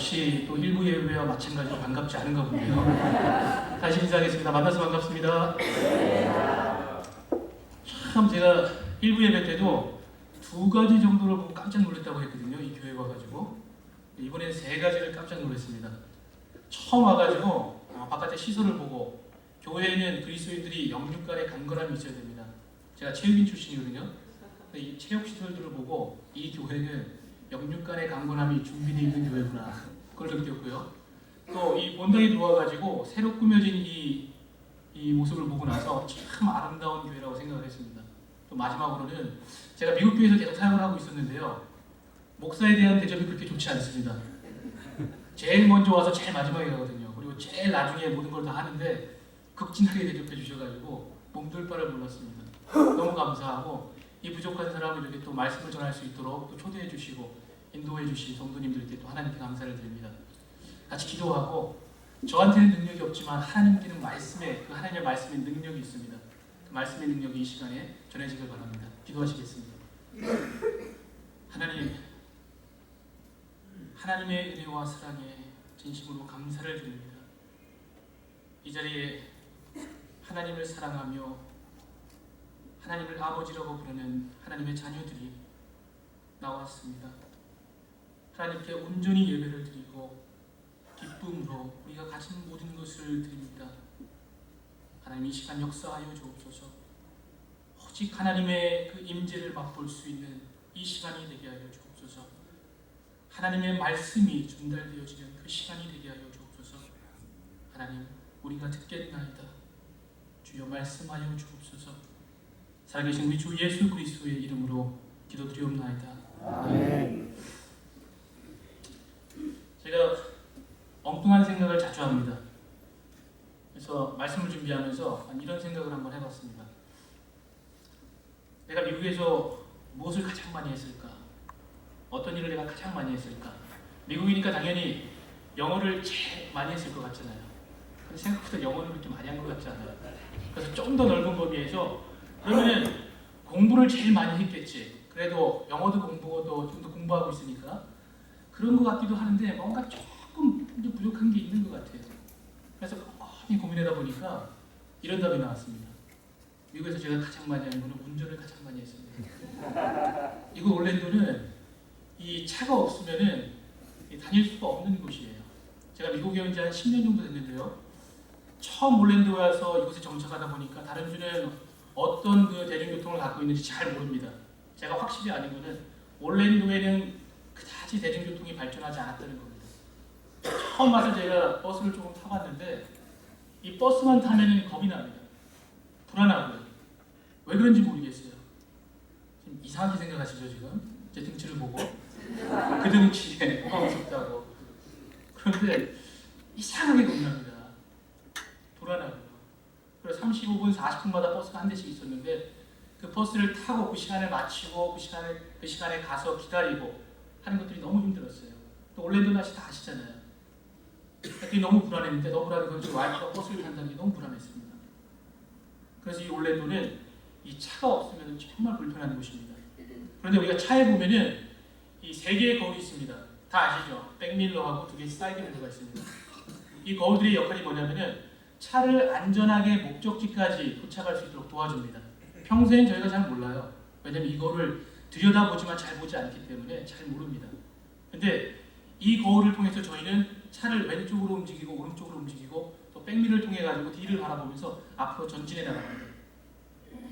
역시 또 일부 예배와 마찬가지로 반갑지 않은가 보네요. 다시 인사하겠습니다. 만나서 반갑습니다. 참 제가 일부 예배 때도 2가지 정도를 보고 깜짝 놀랐다고 했거든요. 이 교회 와가지고 이번엔 3가지를 깜짝 놀랐습니다. 처음 와가지고 바깥에 시설을 보고 교회에는 그리스도인들이 영육간의 강건함이 있어야 됩니다. 제가 체육인 출신이거든요. 이 체육 시설들을 보고 이 교회는 영육간의 강건함이 준비되어 있는 교회구나 그걸 느꼈고요. 또 이 본당에 들어와가지고 새로 꾸며진 이 모습을 보고 나서 참 아름다운 교회라고 생각을 했습니다. 또 마지막으로는 제가 미국 교회에서 계속 사역을 하고 있었는데요. 목사에 대한 대접이 그렇게 좋지 않습니다. 제일 먼저 와서 제일 마지막에 가거든요. 그리고 제일 나중에 모든 걸 다 하는데 극진하게 대접해 주셔가지고 몸둘 바를 몰랐습니다. 너무 감사하고 이 부족한 사람을 이렇게 또 말씀을 전할 수 있도록 또 초대해 주시고 인도해 주신 성도님들께 또 하나님께 감사를 드립니다. 같이 기도하고 저한테는 능력이 없지만 하나님께는 그 하나님의 말씀에 능력이 있습니다. 그 말씀의 능력이 이 시간에 전해지길 바랍니다. 기도하시겠습니다. 하나님의 은혜와 사랑에 진심으로 감사를 드립니다. 이 자리에 하나님을 사랑하며 하나님을 아버지라고 부르는 하나님의 자녀들이 나왔습니다. 하나님께 온전히 예배를 드리고 기쁨으로 우리가 가진 모든 것을 드립니다. 하나님 이 시간 역사하여 주옵소서. 오직 하나님의 그 임재를 맛볼 수 있는 이 시간이 되게 하여 주옵소서. 하나님의 말씀이 전달되어지는 그 시간이 되게 하여 주옵소서. 하나님 우리가 듣겠나이다. 주여 말씀하여 주옵소서. 살아계신 우리 주 예수 그리스도의 이름으로 기도드리옵나이다. 아멘. 제가 엉뚱한 생각을 자주 합니다. 그래서 말씀을 준비하면서 이런 생각을 한번 해봤습니다. 내가 미국에서 무엇을 가장 많이 했을까? 어떤 일을 내가 가장 많이 했을까? 미국이니까 당연히 영어를 제일 많이 했을 것 같잖아요. 근데 생각보다 영어를 그렇게 많이 한 것 같지 않아요. 그래서 좀 더 넓은 범위에서 그러면은 공부를 제일 많이 했겠지. 그래도 영어도 공부도 좀 더 공부하고 있으니까 그런 것 같기도 하는데 뭔가 조금 부족한 게 있는 것 같아요. 그래서 많이 고민하다 보니까 이런 답이 나왔습니다. 미국에서 제가 가장 많이 하는 거는 운전을 가장 많이 했습니다. 이거 올랜도는 이 차가 없으면은 다닐 수가 없는 곳이에요. 제가 미국에 온 지 한 10년 정도 됐는데요. 처음 올랜도에 와서 이곳에 정착하다 보니까 다른 주는 어떤 그 대중교통을 갖고 있는지 잘 모릅니다. 제가 확실히 아는 거는 올랜도에는 그다지 대중교통이 발전하지 않았다는 겁니다. 처음 와서 제가 버스를 조금 타봤는데 이 버스만 타면 겁이 납니다. 불안하고요. 왜 그런지 모르겠어요. 지금 이상하게 생각하시죠 지금? 제 등치를 보고 그 등치에 뭐가 무섭다고. 그런데 이상하게 겁납니다. 불안하고요. 그래서 35분, 40분마다 버스가 한 대씩 있었는데 그 버스를 타고 그 시간을 마치고 그 시간에 가서 기다리고 하는 것들이 너무 힘들었어요. 또 올랜도 날씨 다 아시잖아요. 그게 너무 불안했는데 너무 불안한 건 와이프가 버스를 탄다는 게 너무 불안했습니다. 그래서 이 올랜도는 이 차가 없으면 정말 불편한 곳입니다. 그런데 우리가 차에 보면은 이 3개의 거울이 있습니다. 다 아시죠? 백밀러하고 2개의 사이드 밀러가 있습니다. 이 거울들의 역할이 뭐냐면은 차를 안전하게 목적지까지 도착할 수 있도록 도와줍니다. 평소엔 저희가 잘 몰라요. 왜냐면 이거를 들여다보지만 잘 보지 않기 때문에 잘 모릅니다. 근데 이 거울을 통해서 저희는 차를 왼쪽으로 움직이고 오른쪽으로 움직이고 또 백미러를 통해 가지고 뒤를 바라보면서 앞으로 전진해 나갑니다.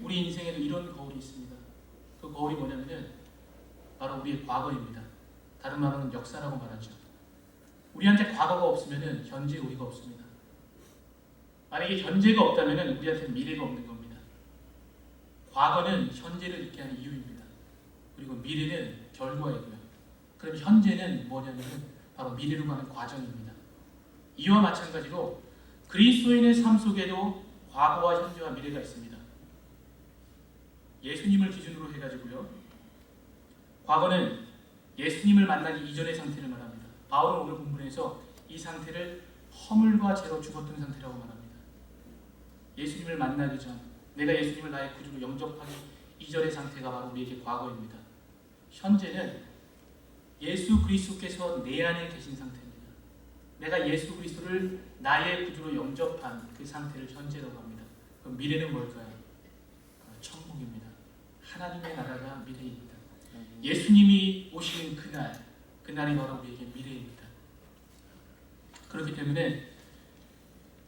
우리 인생에도 이런 거울이 있습니다. 그 거울이 뭐냐면은 바로 우리의 과거입니다. 다른 말로는 역사라고 말하죠. 우리한테 과거가 없으면은 현재 우리가 없습니다. 만약에 현재가 없다면은 우리한테 미래가 없는 겁니다. 과거는 현재를 있게 하는 이유입니다. 그리고 미래는 결과이고요. 그럼 현재는 뭐냐면은 바로 미래로 가는 과정입니다. 이와 마찬가지로 그리스도인의 삶 속에도 과거와 현재와 미래가 있습니다. 예수님을 기준으로 해가지고요. 과거는 예수님을 만나기 이전의 상태를 말합니다. 바울은 오늘 본문에서 이 상태를 허물과 죄로 죽었던 상태라고 말합니다. 예수님을 만나기 전, 내가 예수님을 나의 구주로 영접하기 이전의 상태가 바로 우리에게 과거입니다. 현재는 예수 그리스도께서 내 안에 계신 상태입니다. 내가 예수 그리스도를 나의 구주로 영접한 그 상태를 현재라고 합니다. 그럼 미래는 뭘까요? 천국입니다. 하나님의 나라가 미래입니다. 예수님이 오시는 그날이 바로 우리에게 미래입니다. 그렇기 때문에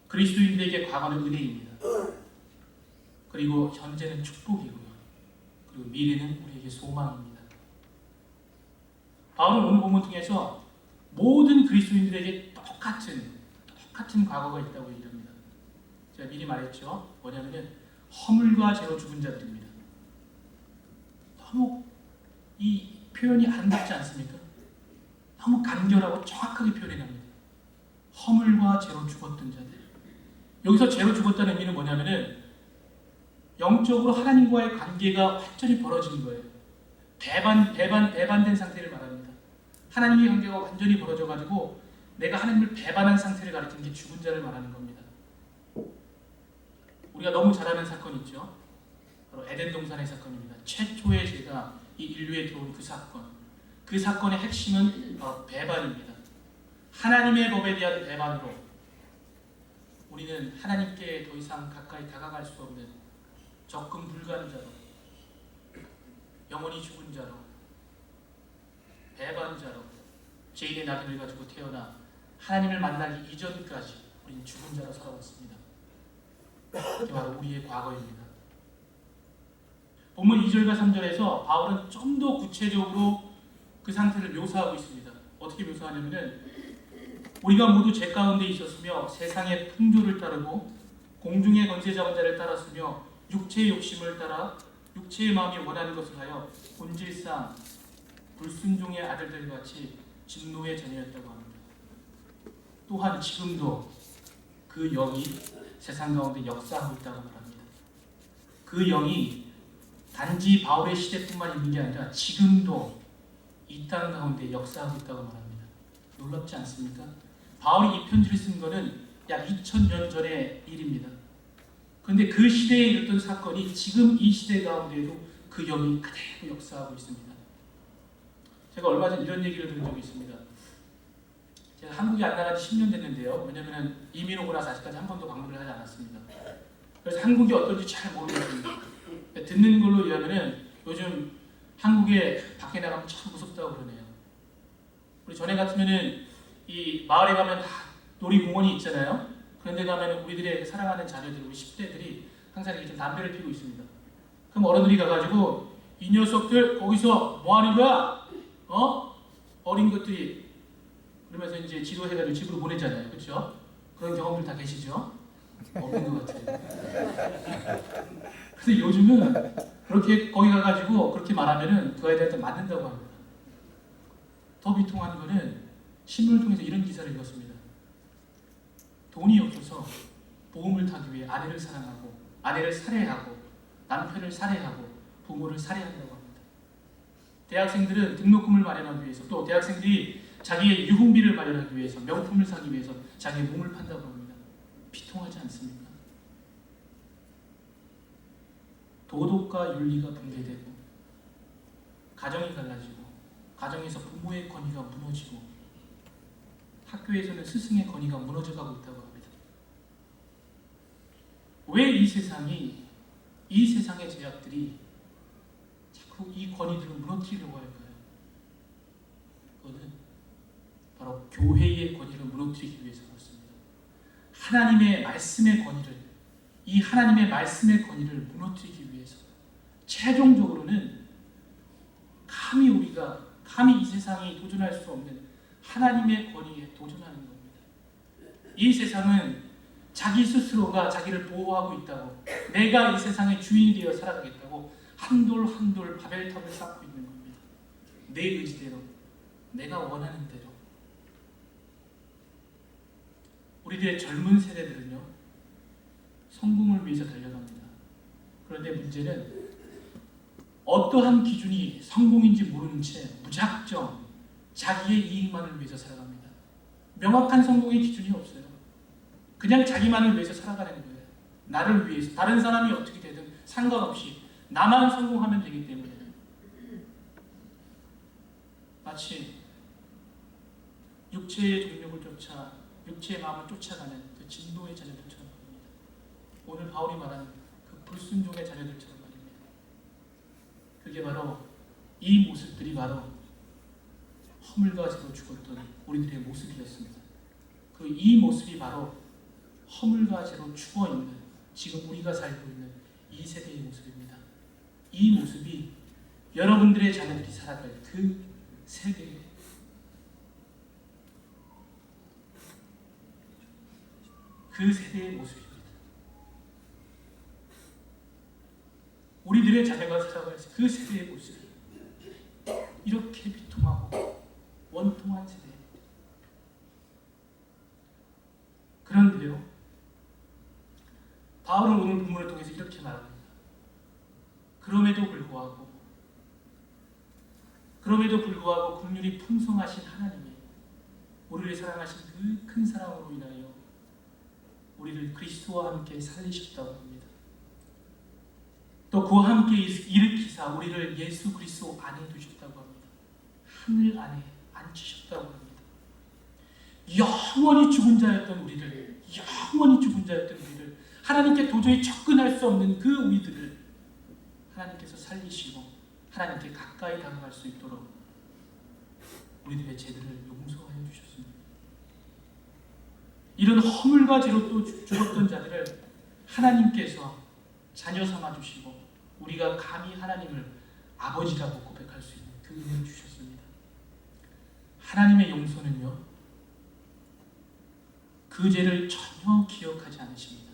그리스도인들에게 과거는 은혜입니다. 그리고 현재는 축복이고요. 그리고 미래는 우리에게 소망입니다. 바울은 오늘 본문 통해서 모든 그리스도인들에게 똑같은 과거가 있다고 얘기합니다. 제가 미리 말했죠. 뭐냐면은 허물과 죄로 죽은 자들입니다. 너무 이 표현이 아름답지 않습니까? 너무 간결하고 정확하게 표현해냅니다. 허물과 죄로 죽었던 자들. 여기서 죄로 죽었다는 의미는 뭐냐면은 영적으로 하나님과의 관계가 완전히 벌어진 거예요. 배반된 상태를 말합니다. 하나님의 관계가 완전히 벌어져가지고 내가 하나님을 배반한 상태를 가리키는 게 죽은 자를 말하는 겁니다. 우리가 너무 잘 아는 사건 있죠. 바로 에덴 동산의 사건입니다. 최초의 죄가 이 인류에 들어온 그 사건. 그 사건의 핵심은 바로 배반입니다. 하나님의 법에 대한 배반으로 우리는 하나님께 더 이상 가까이 다가갈 수 없는 접근 불가능 자로, 영원히 죽은 자로, 배반자로 죄인의 나귀를 가지고 태어나 하나님을 만나기 이전까지 우리는 죽은 자로 살아왔습니다. 그게 바로 우리의 과거입니다. 본문 2절과 3절에서 바울은 좀 더 구체적으로 그 상태를 묘사하고 있습니다. 어떻게 묘사하냐면은 우리가 모두 죄 가운데 있었으며 세상의 풍조를 따르고 공중의 권세 잡은 자를 따랐으며 육체의 욕심을 따라 육체의 마음이 원하는 것을 하여 본질상 불순종의 아들들같이 진노의 자녀였다고 합니다. 또한 지금도 그 영이 세상 가운데 역사하고 있다고 말합니다. 그 영이 단지 바울의 시대뿐만 있는 게 아니라 지금도 이 땅 가운데 역사하고 있다고 말합니다. 놀랍지 않습니까? 바울이 이 편지를 쓴 것은 약 2000년 전의 일입니다. 그런데 그 시대에 일어났던 사건이 지금 이 시대 가운데에도 그 영이 그대로 역사하고 있습니다. 제가 얼마 전 이런 얘기를 들은 적이 있습니다. 제가 한국에 안 나간 지 10년 됐는데요. 왜냐하면 이민 오고 나서 아직까지 한 번도 방문을 하지 않았습니다. 그래서 한국이 어떤지 잘 모르겠습니다. 듣는 걸로 의하면 요즘 한국에 밖에 나가면 참 무섭다고 그러네요. 우리 전에 같으면은 이 마을에 가면 다 놀이공원이 있잖아요. 그런데 가면 우리들의 사랑하는 자녀들, 우리 10대들이 항상 이렇게 좀 담배를 피우고 있습니다. 그럼 어른들이 가가지고 이 녀석들 거기서 뭐 하는 거야? 어린 것들이 그러면서 이제 지도해가지고 집으로 보내잖아요. 그렇죠? 그런 경험들 다 계시죠? 없는 것 같아요. 근데 요즘은 그렇게 거기 가가지고 그렇게 말하면은 그 아이들한테 맞는다고 합니다. 더 비통한 거는 신문을 통해서 이런 기사를 읽었습니다. 돈이 없어서 보험을 타기 위해 아내를 사랑하고 아내를 살해하고 남편을 살해하고 부모를 살해한다고 합니다. 대학생들은 등록금을 마련하기 위해서 또 대학생들이 자기의 유흥비를 마련하기 위해서 명품을 사기 위해서 자기의 몸을 판다고 합니다. 비통하지 않습니까? 도덕과 윤리가 붕괴되고 가정이 갈라지고 가정에서 부모의 권위가 무너지고 학교에서는 스승의 권위가 무너져가고 있다고 합니다. 왜 이 세상의 제약들이 자꾸 이 권위들을 무너뜨리려고 할까요? 그것은 바로 교회의 권위를 무너뜨리기 위해서 그렇습니다. 하나님의 말씀의 권위를 무너뜨리기 위해서 최종적으로는 감히 이 세상이 도전할 수 없는 하나님의 권위에 도전하는 겁니다. 이 세상은 자기 스스로가 자기를 보호하고 있다고, 내가 이 세상의 주인이 되어 살아가겠다고 한돌 한돌 바벨탑을 쌓고 있는 겁니다. 내 의지대로, 내가 원하는 대로. 우리들의 젊은 세대들은요, 성공을 위해서 달려갑니다. 그런데 문제는 어떠한 기준이 성공인지 모르는 채 무작정 자기의 이익만을 위해서 살아갑니다. 명확한 성공의 기준이 없어요. 그냥 자기만을 위해서 살아가는 거예요. 나를 위해서. 다른 사람이 어떻게 되든 상관없이 나만 성공하면 되기 때문에. 마치 육체의 종력을 쫓아 육체의 마음을 쫓아가는 그 진노의 자녀들처럼 말입니다. 오늘 바울이 말하는 그 불순종의 자녀들처럼 말입니다. 그게 바로 이 모습들이 바로 허물과 죄로 죽었던 우리들의 모습이었습니다. 그 이 모습이 바로 허물과 죄로 죽어있는 지금 우리가 살고 있는 이 세대의 모습입니다. 이 모습이 여러분들의 자녀들이 살아갈 그 세대의 모습입니다. 우리들의 자녀가 살아갈 그 세대의 모습이 이렇게 비통하고 원통한 세대입니다. 그런데요, 바울은 오늘 본문을 통해서 이렇게 말합니다. 그럼에도 불구하고 긍휼이 풍성하신 하나님이 우리를 사랑하신 그 큰 사랑으로 인하여 우리를 그리스도와 함께 살리셨다고 합니다. 또 그와 함께 일으키사 우리를 예수 그리스도 안에 두셨다고 합니다. 하늘 안에 앉히셨다고 합니다. 영원히 죽은 자였던 우리를 하나님께 도저히 접근할 수 없는 그 우리들을 하나님께서 살리시고 하나님께 가까이 다가갈 수 있도록 우리들의 죄들을 용서하여 주셨습니다. 이런 허물과 죄로 또 죽었던 자들을 하나님께서 자녀 삼아 주시고 우리가 감히 하나님을 아버지라고 고백할 수 있는 그 은혜를 주셨습니다. 하나님의 용서는요, 그 죄를 전혀 기억하지 않으십니다.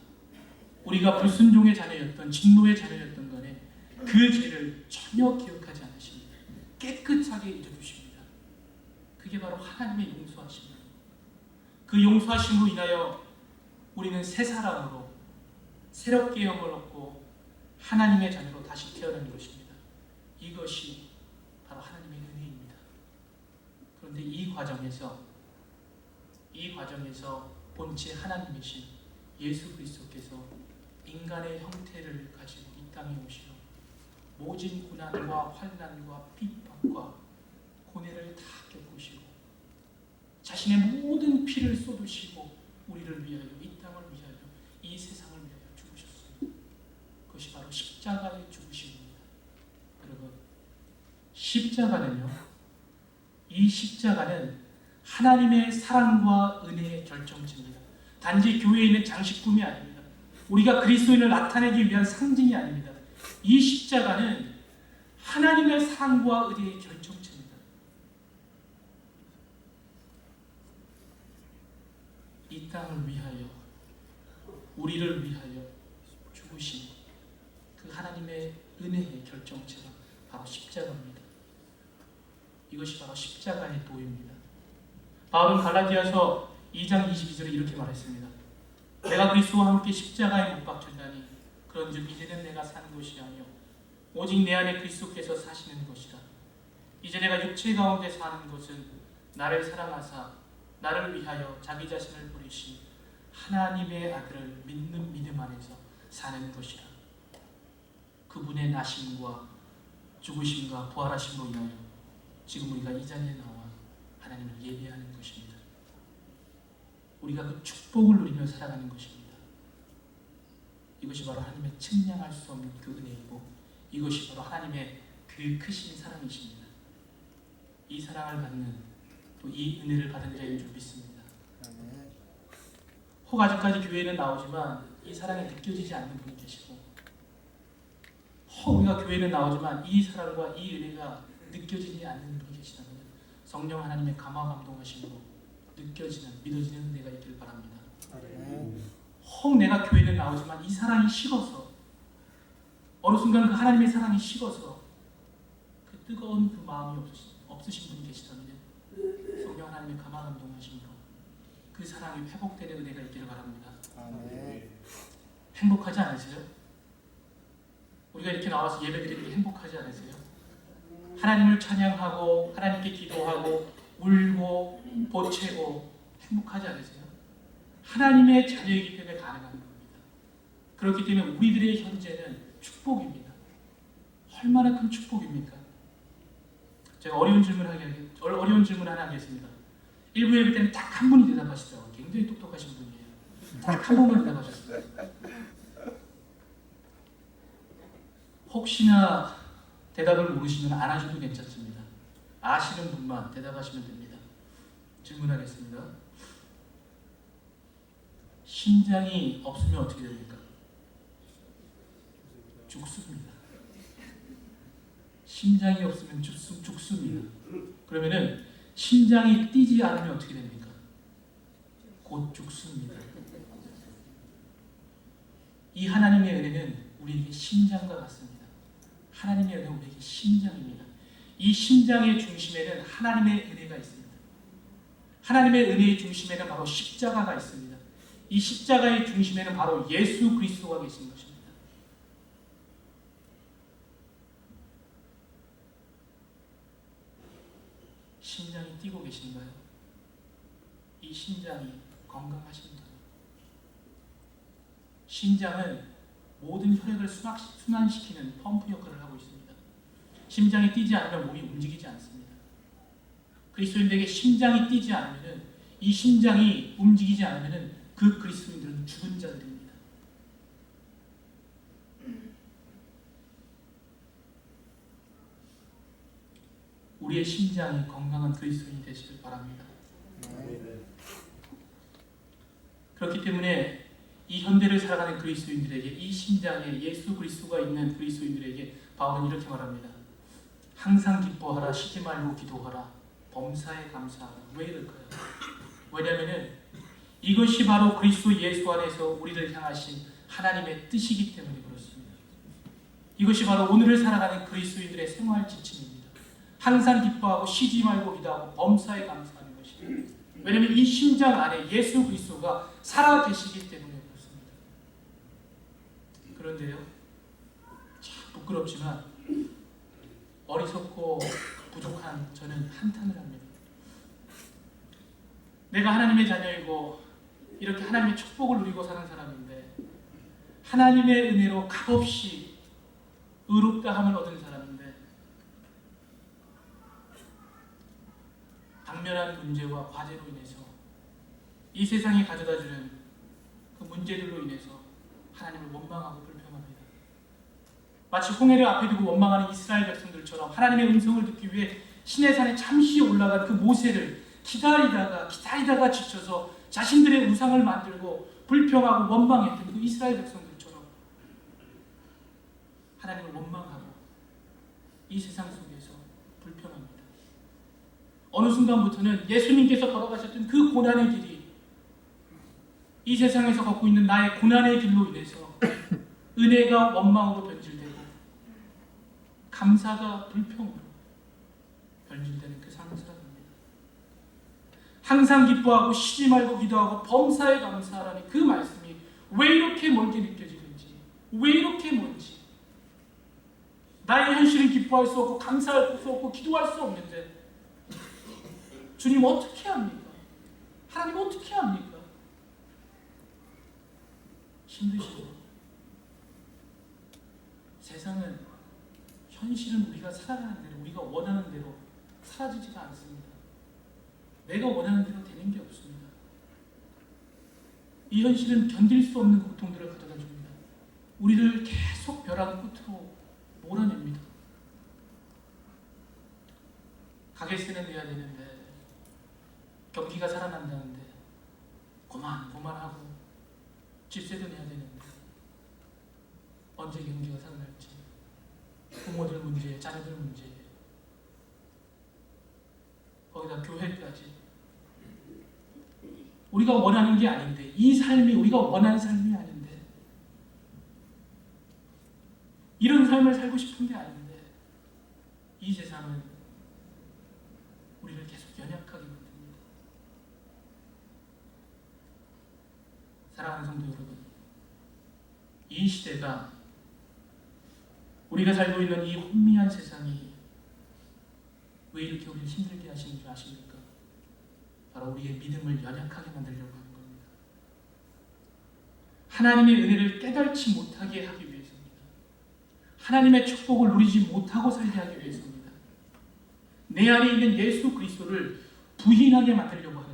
우리가 불순종의 자녀였던 진노의 자녀였던 간에 그 죄를 전혀 기억하지 않으십니다. 깨끗하게 잊어주십니다. 그게 바로 하나님의 용서하심입니다. 그 용서하심으로 인하여 우리는 새 사람으로 새롭게 영을 얻고 하나님의 자녀로 다시 태어나는 것입니다. 이것이 바로 하나님의 은혜입니다. 그런데 이 과정에서 본체 하나님이신 예수 그리스도께서 인간의 형태를 가지고 이 땅에 오시어 모진 고난과 환난과 핍박과 고뇌를 다 겪으시고 자신의 모든 피를 쏟으시고 우리를 위하여 이 땅을 위하여 이 세상을 위하여 죽으셨습니다. 그것이 바로 십자가의 죽으심입니다. 여러분, 이 십자가는 하나님의 사랑과 은혜의 결정체입니다. 단지 교회에 있는 장식품이 아닙니다. 우리가 그리스도인을 나타내기 위한 상징이 아닙니다. 이 십자가는 하나님의 사랑과 은혜의 결정체입니다. 이 땅을 위하여, 우리를 위하여 죽으신 그 하나님의 은혜의 결정체가 바로 십자가입니다. 이것이 바로 십자가의 도입니다. 바울은 갈라디아서 2장 22절에 이렇게 말했습니다. 내가 그리스도와 함께 십자가에 못 박혔나니 그런즉 이제는 내가 사는 것이 아니요 오직 내 안에 그리스도께서 사시는 것이라. 이제 내가 육체 가운데 사는 것은 나를 사랑하사 나를 위하여 자기 자신을 버리신 하나님의 아들을 믿는 믿음 안에서 사는 것이라. 그분의 나심과 죽으심과 부활하심으로 인하여 지금 우리가 이 자리에 나와 하나님을 예배하는 것입니다. 우리가 그 축복을 누리며 살아가는 것입니다. 이것이 바로 하나님의 측량할 수 없는 그 은혜이고 이것이 바로 하나님의 그 크신 사랑이십니다. 이 사랑을 받는 또 이 은혜를 받은 자인 줄 믿습니다. 혹 아직까지 교회에는 나오지만 이 사랑이 느껴지지 않는 분이 계시고 혹 우리가 교회는 나오지만 이 사랑과 이 은혜가 느껴지지 않는 분이 계시다면 성령 하나님의 감화 감동하심으로 느껴지는 믿어지는 은혜가 있길 바랍니다. 혹 내가 교회는 나오지만 이 사랑이 식어서 어느 순간 그 하나님의 사랑이 식어서 그 뜨거운 그 마음이 없으신 분이 계시다면 성령 하나님의 감화 감동하심으로 그 사랑이 회복되는 은혜가 있기를 바랍니다. 행복하지 않으세요? 우리가 이렇게 나와서 예배드리는 게 행복하지 않으세요? 하나님을 찬양하고 하나님께 기도하고 울고 보채고 행복하지 않으세요? 하나님의 자녀이기 때문에 가능한 겁니다. 그렇기 때문에 우리들의 현재는 축복입니다. 얼마나 큰 축복입니까? 제가 어려운 질문 하나 하겠습니다. 일부 예배 때는 딱 한 분이 대답하시더라고요. 굉장히 똑똑하신 분이에요. 딱 한 번만 대답하셨어요. 혹시나 대답을 모르시면 안 하셔도 괜찮습니다. 아시는 분만 대답하시면 됩니다. 질문하겠습니다. 심장이 없으면 어떻게 됩니까? 죽습니다. 심장이 없으면 죽습니다. 그러면은 심장이 뛰지 않으면 어떻게 됩니까? 곧 죽습니다. 이 하나님의 은혜는 우리에게 심장과 같습니다. 하나님의 은혜는 우리에게 심장입니다. 이 심장의 중심에는 하나님의 은혜가 있습니다. 하나님의 은혜의 중심에는 바로 십자가가 있습니다. 이 십자가의 중심에는 바로 예수 그리스도가 계신 것입니다. 심장이 뛰고 계신가요? 이 심장이 건강하신가요? 심장은 모든 혈액을 순환시키는 펌프 역할을 하고 있습니다. 심장이 뛰지 않으면 몸이 움직이지 않습니다. 그리스도인들에게 심장이 뛰지 않으면, 이 심장이 움직이지 않으면 그 그리스도인들은 죽은 자들입니다. 우리의 심장이 건강한 그리스도인이 되시길 바랍니다. 그렇기 때문에 이 현대를 살아가는 그리스도인들에게, 이 심장에 예수 그리스도가 있는 그리스도인들에게 바울은 이렇게 말합니다. 항상 기뻐하라, 쉬지 말고 기도하라, 범사에 감사하라. 왜 이럴까요? 왜냐하면 이것이 바로 그리스도 예수 안에서 우리를 향하신 하나님의 뜻이기 때문에 그렇습니다. 이것이 바로 오늘을 살아가는 그리스도인들의 생활 지침입니다. 항상 기뻐하고 쉬지 말고 기도하고 범사에 감사하는 것입니다. 왜냐하면 이 심장 안에 예수 그리스도가 살아 계시기 때문에 그렇습니다. 그런데요, 참 부끄럽지만 어리석고 부족한 저는 한탄을 합니다. 내가 하나님의 자녀이고 이렇게 하나님의 축복을 누리고 사는 사람인데, 하나님의 은혜로 값없이 의롭다함을 얻은 사람인데, 당면한 문제와 과제로 인해서 이 세상이 가져다주는 그 문제들로 인해서 하나님을 원망하고 불평합니다. 마치 홍해를 앞에 두고 원망하는 이스라엘 백성들처럼 하나님의 음성을 듣기 위해 시내산에 잠시 올라간 그 모세를 기다리다가 지쳐서 자신들의 우상을 만들고 불평하고 원망했던 그 이스라엘 백성들처럼 하나님을 원망하고 이 세상 속에서 불평합니다. 어느 순간부터는 예수님께서 걸어가셨던 그 고난의 길이 이 세상에서 걷고 있는 나의 고난의 길로 인해서 은혜가 원망으로 변질되고 감사가 불평으로 변질되는 그 삶을 살아갑니다. 항상 기뻐하고 쉬지 말고 기도하고 범사에 감사하라는 그 말씀이 왜 이렇게 멀게 느껴지는지, 왜 이렇게 먼지, 나의 현실은 기뻐할 수 없고 감사할 수 없고 기도할 수 없는데 주님 어떻게 합니까? 하나님 어떻게 합니까? 힘드시죠? 세상은, 현실은 우리가 살아가는 대로, 우리가 원하는 대로 사라지지가 않습니다. 내가 원하는 대로 되는 게 없습니다. 이 현실은 견딜 수 없는 고통들을 가져다 줍니다. 우리를 계속 벼랑 끝으로 몰아냅니다. 가게세는 내야 되는데, 경기가 살아난다는데 고만하고 집세도 내야 되는데 언제 경기가 살아날지, 부모들 문제, 자녀들 문제, 거기다 교회까지 우리가 원하는 게 아닌데, 이 삶이 우리가 원하는 삶이 아닌데, 이런 삶을 살고 싶은 게 아닌데, 이 세상은 우리를 계속 연약하게 만듭니다. 사랑하는 성도 여러분, 이 시대가, 우리가 살고 있는 이 혼미한 세상이 왜 이렇게 우리를 힘들게 하시는 줄 아십니까? 바로 우리의 믿음을 연약하게 만들려고 하는 겁니다. 하나님의 은혜를 깨닫지 못하게 하기 위해서입니다. 하나님의 축복을 누리지 못하고 살게 하기 위해서입니다. 내 안에 있는 예수 그리스도를 부인하게 만들려고 하는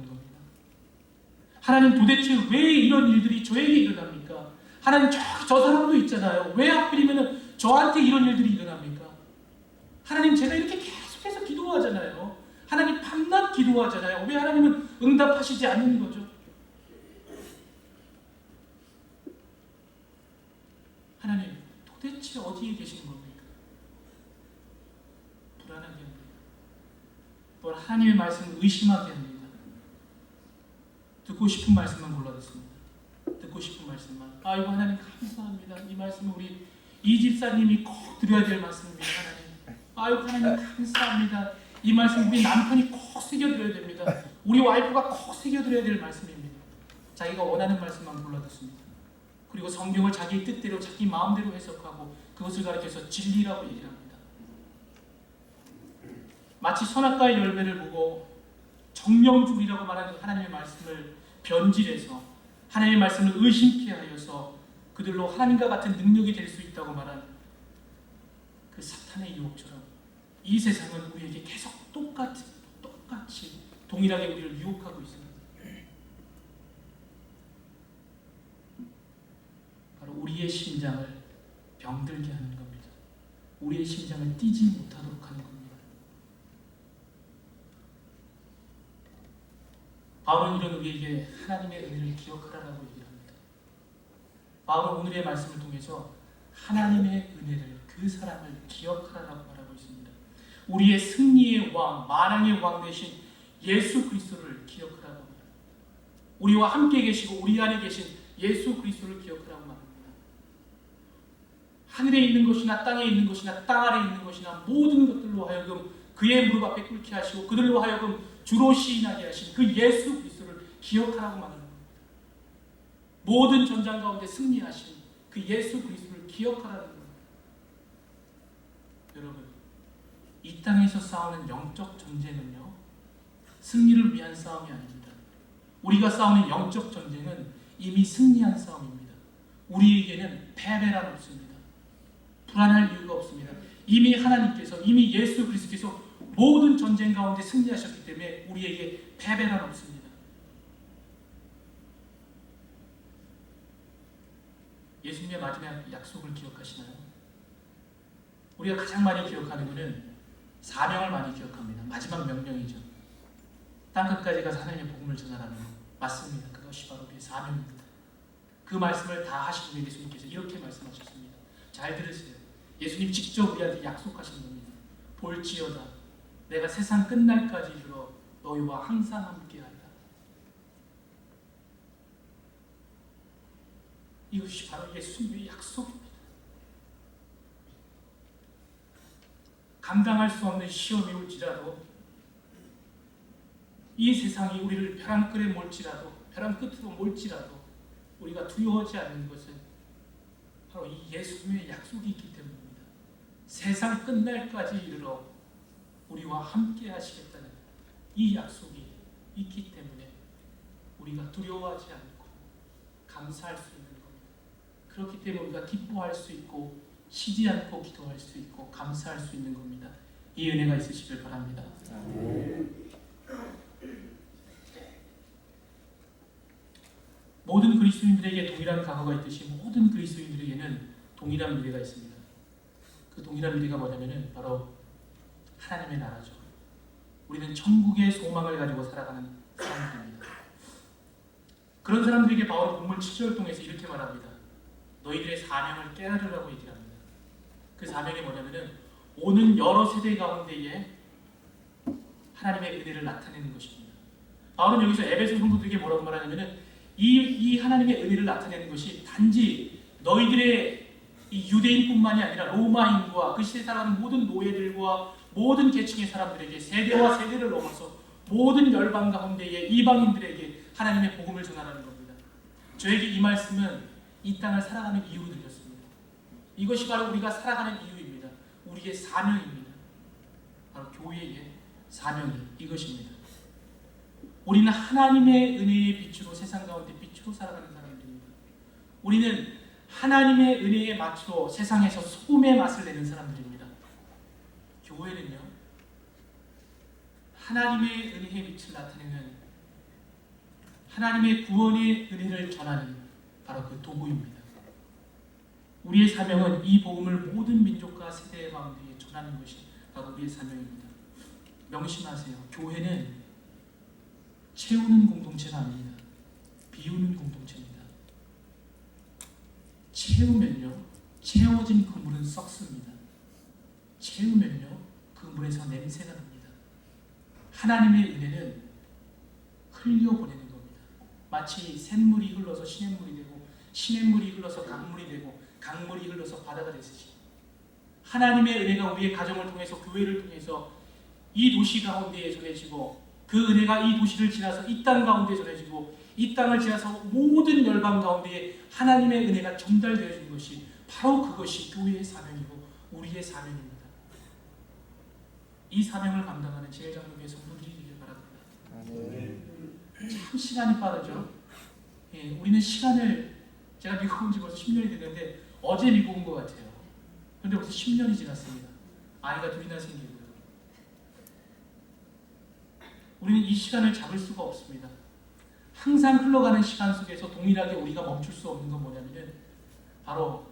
하나님 도대체 왜 이런 일들이 저에게 일어납니까? 하나님 저 사람도 있잖아요. 왜 하필이면 저한테 이런 일들이 일어납니까? 하나님 제가 이렇게 계속해서 기도하잖아요. 하나님 밤낮 기도하잖아요. 왜 하나님은 응답하시지 않는 거죠? 하나님 도대체 어디에 계시는 겁니까? 불안하게 합니다. 또 하나님의 말씀을 의심하게 합니다. 듣고 싶은 말씀만 골라듣습니다. 듣고 싶은 말씀만. 아이고 하나님 감사합니다. 이 말씀은 우리 이 집사님이 꼭 드려야 될 말씀입니다. 하나님. 아이고 하나님 감사합니다. 이 말씀 우리 남편이 꼭 새겨드려야 됩니다. 우리 와이프가 꼭 새겨드려야 될 말씀입니다. 자기가 원하는 말씀만 골라듣습니다. 그리고 성경을 자기 뜻대로 자기 마음대로 해석하고 그것을 가리켜서 진리라고 얘기를 합니다. 마치 선악과의 열매를 보고 정령줄이라고 말하는 하나님의 말씀을 변질해서 하나님의 말씀을 의심케 하여서 그들로 하나님과 같은 능력이 될 수 있다고 말한 그 사탄의 유혹처럼 이 세상은 우리에게 계속 똑같이 동일하게 우리를 유혹하고 있습니다. 바로 우리의 심장을 병들게 하는 겁니다. 우리의 심장을 뛰지 못하도록 하는 겁니다. 바울은 이런 우리에게 하나님의 은혜를 기억하라고 얘기를 합니다. 바울은 오늘의 말씀을 통해서 하나님의 은혜를 그 사람을 기억하라고 말하고 있습니다. 우리의 승리의 왕, 만왕의 왕 되신 예수 그리스도를 기억하라고 합니다. 우리와 함께 계시고 우리 안에 계신 예수 그리스도를 기억하라고 말합니다. 하늘에 있는 것이나 땅에 있는 것이나 땅 아래에 있는 것이나 모든 것들로 하여금 그의 무릎 앞에 꿇게 하시고 그들로 하여금 주로 시인하게 하신 그 예수 그리스도를 기억하라고 말하는 겁니다. 모든 전장 가운데 승리하신 그 예수 그리스도를 기억하라는 겁니다. 여러분, 이 땅에서 싸우는 영적 전쟁은요, 승리를 위한 싸움이 아닙니다. 우리가 싸우는 영적 전쟁은 이미 승리한 싸움입니다. 우리에게는 패배란 없습니다. 불안할 이유가 없습니다. 이미 하나님께서, 이미 예수 그리스도께서 모든 전쟁 가운데 승리하셨기 때문에 우리에게 패배란 없습니다. 예수님의 마지막 약속을 기억하시나요? 우리가 가장 많이 기억하는 것은 사명을 많이 기억합니다. 마지막 명령이죠. 땅끝까지 가서 하나님의 복음을 전하라는 것. 맞습니다. 그것이 바로 우리의 사명입니다. 그 말씀을 다 하신 후에 예수님께서 이렇게 말씀하셨습니다. 잘 들으세요. 예수님 직접 우리한테 약속하신 겁니다. 볼지어다 내가 세상 끝날까지 이르러 너희와 항상 함께하리라. 이것이 바로 예수님의 약속입니다. 감당할 수 없는 시험이 올지라도 이 세상이 우리를 벼랑 끝에 몰지라도 벼랑 끝으로 몰지라도 우리가 두려워하지 않는 것은 바로 이 예수님의 약속이 있기 때문입니다. 세상 끝날까지 이르러 우리와 함께 하시겠다는 이 약속이 있기 때문에 우리가 두려워하지 않고 감사할 수 있는 겁니다. 그렇기 때문에 우리가 기뻐할 수 있고 쉬지 않고 기도할 수 있고 감사할 수 있는 겁니다. 이 은혜가 있으시길 바랍니다. 모든 그리스도인들에게 동일한 과거가 있듯이 모든 그리스도인들에게는 동일한 미래가 있습니다. 그 동일한 미래가 뭐냐면은 바로 하나님의 나라죠. 우리는 천국의 소망을 가지고 살아가는 사람들입니다. 그런 사람들에게 바울은 본문 7절 통해서 이렇게 말합니다. 너희들의 사명을 깨달으라고 얘기합니다. 그 사명이 뭐냐면은 오는 여러 세대 가운데에 하나님의 은혜를 나타내는 것입니다. 바울은 여기서 에베소 성도들에게 뭐라고 말하냐면은 이 하나님의 은혜를 나타내는 것이 단지 너희들의 이 유대인뿐만이 아니라 로마인과 그 시대에 살아가는 모든 노예들과 모든 계층의 사람들에게 세대와 세대를 넘어서 모든 열방 가운데의 이방인들에게 하나님의 복음을 전하라는 겁니다. 저에게 이 말씀은 이 땅을 살아가는 이유로 들렸습니다. 이것이 바로 우리가 살아가는 이유입니다. 우리의 사명입니다. 바로 교회의 사명이 이것입니다. 우리는 하나님의 은혜의 빛으로 세상 가운데 빛으로 살아가는 사람들입니다. 우리는 하나님의 은혜에 맞춰 세상에서 소금의 맛을 내는 사람들입니다. 교회는요, 하나님의 은혜의 빛을 나타내는 하나님의 구원의 은혜를 전하는 바로 그 도구입니다. 우리의 사명은 이 복음을 모든 민족과 세대 가운데 전하는 것이 바로 우리의 사명입니다. 명심하세요. 교회는 채우는 공동체가 아닙니다. 비우는 공동체입니다. 채우면요, 채워진 그 물은 썩습니다. 채우면요, 그 물에서 냄새가 납니다. 하나님의 은혜는 흘려보내는 겁니다. 마치 샘물이 흘러서 시냇물이 되고, 시냇물이 흘러서 강물이 되고, 강물이 흘러서 바다가 되듯이 하나님의 은혜가 우리의 가정을 통해서, 교회를 통해서 이 도시 가운데에 전해지고, 그 은혜가 이 도시를 지나서 이 땅 가운데 전해지고, 이 땅을 지나서 모든 열방 가운데에 하나님의 은혜가 전달되어지는 것이 바로 그것이 교회의 사명이고 우리의 사명입니다. 이 사명을 감당하는 제일장로교회 성도들이 되길 바랍니다. 참 시간이 빠르죠. 예, 우리는 시간을, 제가 미국 온 지 벌써 10년이 됐는데 어제 미국 온 것 같아요. 그런데 벌써 10년이 지났습니다. 아이가 둘이나 생기고요. 우리는 이 시간을 잡을 수가 없습니다. 항상 흘러가는 시간 속에서 동일하게 우리가 멈출 수 없는 건 뭐냐면은 바로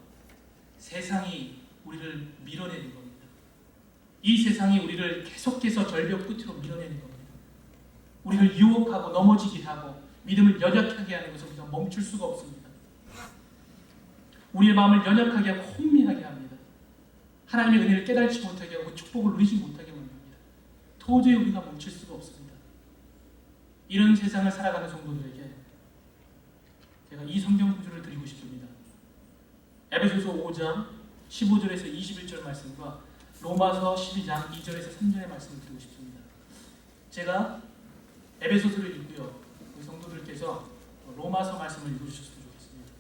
세상이 우리를 밀어내는 겁니다. 이 세상이 우리를 계속해서 절벽 끝으로 밀어내는 겁니다. 우리를 유혹하고 넘어지게 하고 믿음을 연약하게 하는 것을 우리가 멈출 수가 없습니다. 우리의 마음을 연약하게 하고 혼미하게 합니다. 하나님의 은혜를 깨달지 못하게 하고 축복을 누리지 못하게 만듭니다. 도저히 우리가 멈출 수가 없습니다. 이런 세상을 살아가는 성도들에게 제가 이 성경 구절을 드리고 싶습니다. 에베소서 5장 15절에서 21절 말씀과 로마서 12장 2절에서 3절의 말씀을 드리고 싶습니다. 제가 에베소서를 읽고요, 우리 성도들께서 로마서 말씀을 읽어주셨으면 좋겠습니다.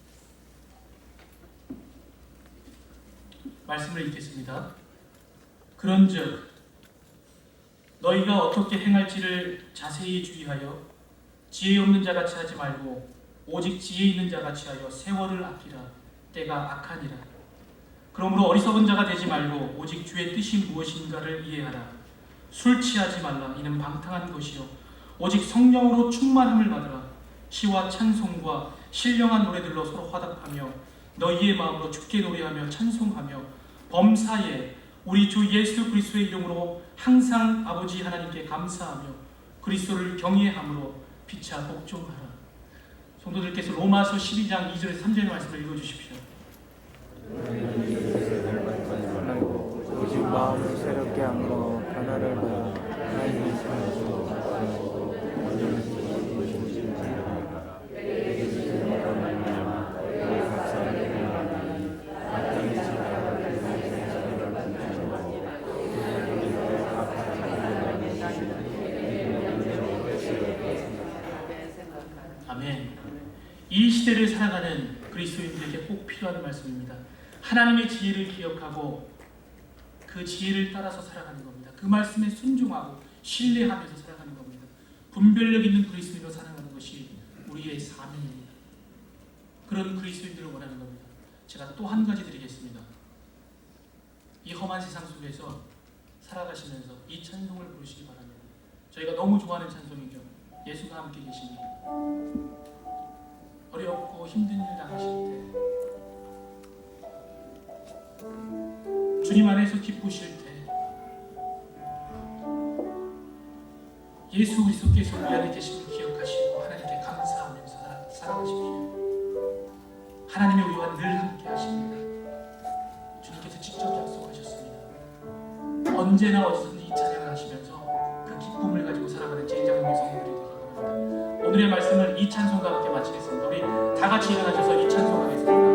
말씀을 읽겠습니다. 그런즉 너희가 어떻게 행할지를 자세히 주의하여 지혜 없는 자같이 하지 말고 오직 지혜 있는 자같이 하여 세월을 아끼라. 때가 악하니라. 그러므로 어리석은 자가 되지 말고 오직 주의 뜻이 무엇인가를 이해하라. 술 취하지 말라. 이는 방탕한 것이요 오직 성령으로 충만함을 받으라. 시와 찬송과 신령한 노래들로 서로 화답하며 너희의 마음으로 주께 노래하며 찬송하며 범사에 우리 주 예수 그리스도의 이름으로 항상 아버지 하나님께 감사하며 그리스도를 경외함으로 피차 복종하라. 성도들께서 로마서 12장 2절에서 3절의 말씀을 읽어주십시오. 오직 마음을 새롭게 하므로 변화를 받아 하나님의 사랑으로 아멘. 이 시대를 살아가는 그리스도인들에게 꼭 필요한 말씀입니다. 하나님의 지혜를 기억하고 그 지혜를 따라서 살아가는 겁니다. 그 말씀에 순종하고 신뢰하면서 살아가는 겁니다. 분별력 있는 그리스도인으로 살아가는 것이 우리의 사명입니다. 그런 그리스도인들을 원하는 겁니다. 제가 또 한 가지 드리겠습니다. 이 험한 세상 속에서 살아가시면서 이 찬송을 부르시기 바랍니다. 저희가 너무 좋아하는 찬송이죠. 예수가 함께 계시니. 어렵고 힘든 일 당하실 때, 주님 안에서 기쁘실 때, 예수 그리스도께서 우리 안에 계심을 기억하시고 하나님께 감사하면서 살아가십시오. 하나님의 우리와 늘 함께 하십니다. 주님께서 직접 약속하셨습니다. 언제나 어디서든지 이 찬양을 하시면서 그 기쁨을 가지고 살아가는 제일장로의 성도들이 되길 바랍니다. 오늘의 말씀을 이 찬송과 함께 마치겠습니다. 우리 다 같이 일어나셔서 이 찬송하겠습니다.